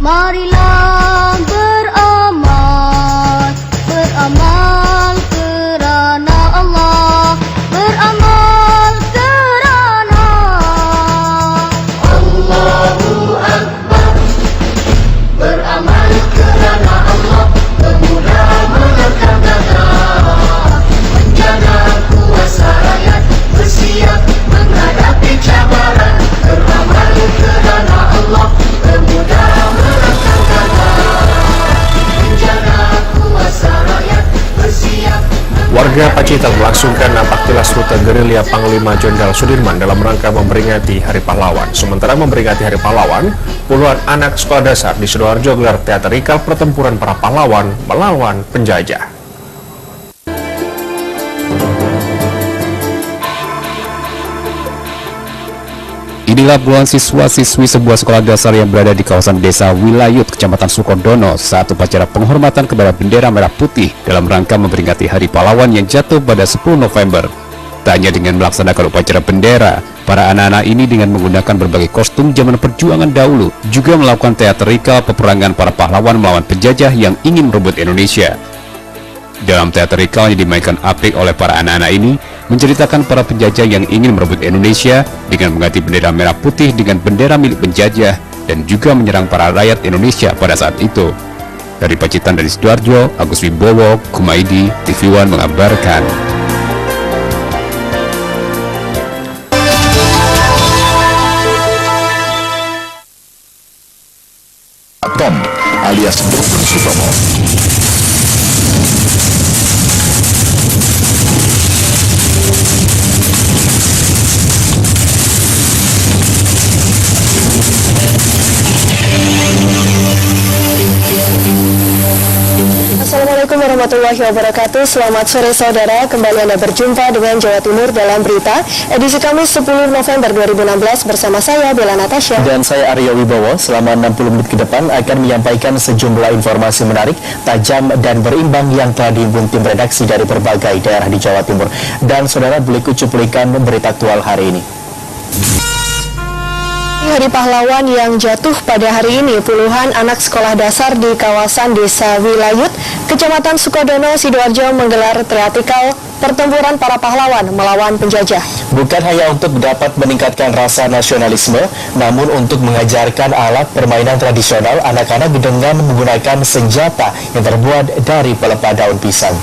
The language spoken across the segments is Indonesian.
Marilah beramal, beramal kerana Allah, beramal kerana Allahu Akbar. Beramal kerana Allah, pemuda menerkam gagah, menjaga kuasa rakyat, bersiap menghadapi cabaran. Beramal kerana Allah, pemuda menerkam gagah, menjaga kuasa rakyat, bersiap. Warga Pacitan melangsungkan napak tilas rute gerilya Panglima Jenderal Sudirman dalam rangka memperingati Hari Pahlawan. Sementara memperingati Hari Pahlawan, puluhan anak sekolah dasar di Sidoarjo gelar teatrikal pertempuran para pahlawan melawan penjajah. Inilah puluhan siswa-siswi sebuah sekolah dasar yang berada di kawasan Desa Wilayut, Kecamatan Sukodono, saat upacara penghormatan kepada bendera merah putih dalam rangka memperingati Hari Pahlawan yang jatuh pada 10 November. Tak hanya dengan melaksanakan upacara bendera, para anak-anak ini dengan menggunakan berbagai kostum zaman perjuangan dahulu juga melakukan teatrikal peperangan para pahlawan melawan penjajah yang ingin merebut Indonesia. Dalam teatrikal yang dimainkan apik oleh para anak-anak ini, menceritakan para penjajah yang ingin merebut Indonesia dengan mengganti bendera merah putih dengan bendera milik penjajah dan juga menyerang para rakyat Indonesia pada saat itu. Dari Pacitan dan Sidoarjo, Agus Wibowo, Kumaidi, TV One mengabarkan. Tom alias Dr. Sutomo. Assalamualaikum warahmatullahi wabarakatuh. Selamat sore saudara, kembali Anda berjumpa dengan Jawa Timur dalam berita edisi Kamis 10 November 2016 bersama saya Bella Natasha dan saya Aryo Wibowo. Selama 60 menit ke depan akan menyampaikan sejumlah informasi menarik, tajam dan berimbang yang telah dihimpun tim redaksi dari berbagai daerah di Jawa Timur. Dan saudara, berikut cuplikan berita aktual hari ini. Hari Pahlawan yang jatuh pada hari ini, puluhan anak sekolah dasar di kawasan Desa Wilayut, Kecamatan Sukodono, Sidoarjo menggelar teatrikal pertempuran para pahlawan melawan penjajah. Bukan hanya untuk dapat meningkatkan rasa nasionalisme, namun untuk mengajarkan alat permainan tradisional anak-anak dengan menggunakan senjata yang terbuat dari pelepah daun pisang.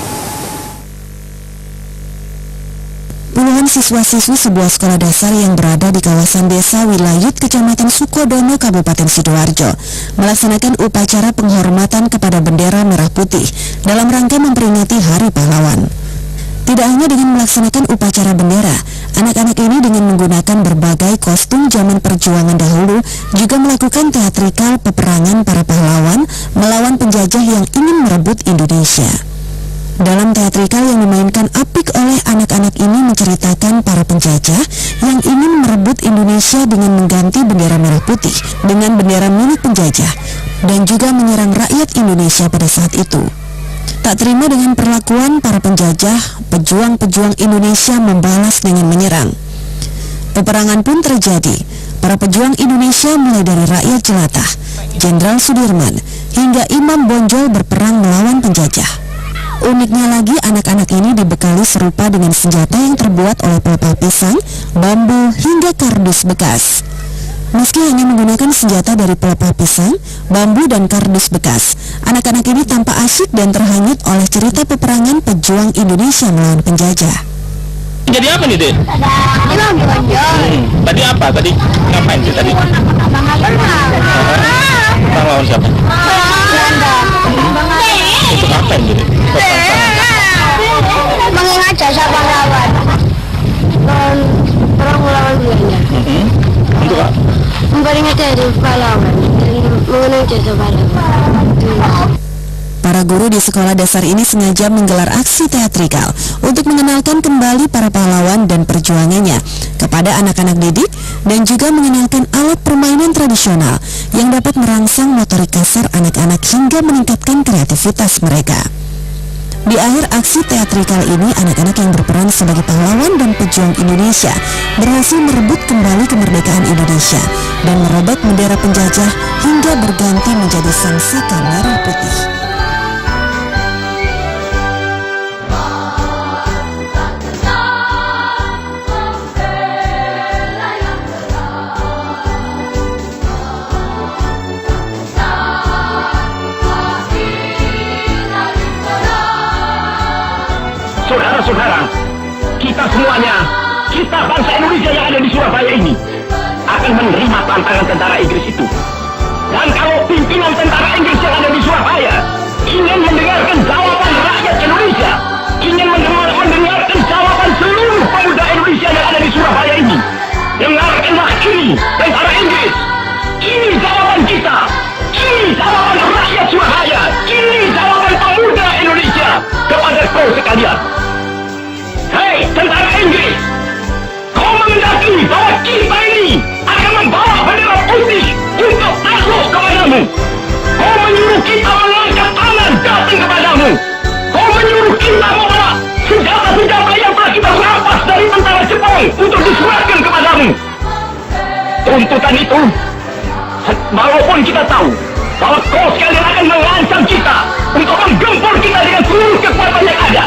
Puluhan siswa-siswi sebuah sekolah dasar yang berada di kawasan Desa Wilayut, Kecamatan Sukodono, Kabupaten Sidoarjo, melaksanakan upacara penghormatan kepada bendera merah putih dalam rangka memperingati Hari Pahlawan. Tidak hanya dengan melaksanakan upacara bendera, anak-anak ini dengan menggunakan berbagai kostum zaman perjuangan dahulu juga melakukan teatrikal peperangan para pahlawan melawan penjajah yang ingin merebut Indonesia. Dalam teatrikal yang dimainkan apik oleh anak-anak ini menceritakan para penjajah yang ingin merebut Indonesia dengan mengganti bendera merah putih dengan bendera milik penjajah dan juga menyerang rakyat Indonesia pada saat itu. Tak terima dengan perlakuan para penjajah, pejuang-pejuang Indonesia membalas dengan menyerang. Peperangan pun terjadi. Para pejuang Indonesia mulai dari rakyat jelata, Jenderal Sudirman, hingga Imam Bonjol berperang melawan penjajah. Uniknya lagi, anak-anak ini dibekali serupa dengan senjata yang terbuat oleh pelepah pisang, bambu, hingga kardus bekas. Meski hanya menggunakan senjata dari pelepah pisang, bambu, dan kardus bekas, anak-anak ini tampak asyik dan terhanyut oleh cerita peperangan pejuang Indonesia melawan penjajah. Jadi apa nih, Dek? Imam Bonjol. Tadi apa? Tadi ngapain sih tadi? Pahlawan siapa? Untuk apa ini? Mengingat jasa pahlawan. Perang melawan Belanda. Untuk apa? Memperingati Hari Pahlawan dan mengenang jasa pahlawan. Para guru di sekolah dasar ini sengaja menggelar aksi teatrikal untuk mengenalkan kembali para pahlawan dan perjuangannya kepada anak-anak didik dan juga mengenalkan alat permainan tradisional yang dapat merangsang motorik kasar anak-anak hingga meningkatkan kreativitas mereka. Di akhir aksi teatrikal ini, anak-anak yang berperan sebagai pahlawan dan pejuang Indonesia berhasil merebut kembali kemerdekaan Indonesia dan merobek bendera penjajah hingga berganti menjadi sang saka merah putih. Saudara-saudara, kita semuanya, kita bangsa Indonesia yang ada di Surabaya ini akan menerima tantangan tentara Inggris itu. Dan kalau pimpinan tentara Inggris yang ada di Surabaya ingin mendengarkan jawaban rakyat Indonesia, ingin mendengarkan jawaban seluruh pemuda Indonesia yang ada di Surabaya ini, dengarkanlah ini tentara Inggris. Ini jawaban kita. Ini jawaban rakyat Surabaya. Ini jawaban pemuda Indonesia kepada kau sekalian. Hei tentara Inggris, kau mengendaki bahwa kita ini akan membawa bendera putih untuk takluk kepadamu. Kau menyuruh kita mengangkat tangan datang kepadamu. Kau menyuruh kita membawa senjata-senjata yang telah kita rampas dari tentara Jepang untuk diserahkan kepadamu. Tuntutan itu, walaupun kita tahu bahwa kau sekalian akan mengancam kita untuk menggempur kita dengan seluruh kekuatan yang ada,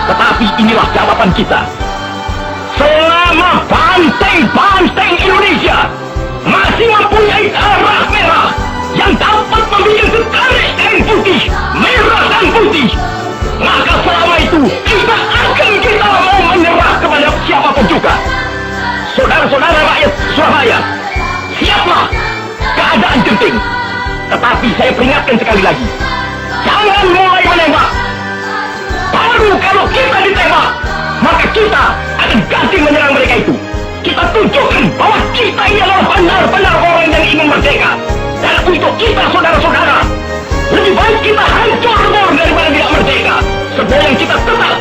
tetapi inilah jawaban kita. Selama banteng-banteng Indonesia masih mempunyai darah merah yang dapat membuat setarik kain putih, merah dan putih, maka selama itu kita mau menyerah kepada siapapun juga. Saudara-saudara rakyat Surabaya, siaplah, keadaan genting. Tetapi saya peringatkan sekali lagi, jangan mulai menembak. Baru kalau kita ditembak, maka kita akan ganti menyerang mereka itu. Kita tunjukkan bahwa kita ini adalah benar-benar orang yang ingin merdeka. Dan untuk kita saudara-saudara, lebih baik kita hancur lebur daripada tidak merdeka. Sebelum kita tetap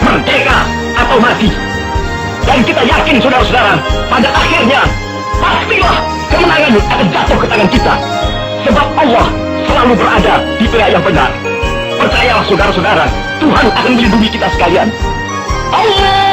merdeka atau mati. Dan kita yakin saudara-saudara, pada akhirnya pastilah kemenangan akan jatuh ke tangan kita. Sebab Allah selalu berada di pihak yang benar. Percayalah saudara-saudara, Tuhan akan melindungi kita sekalian. Allah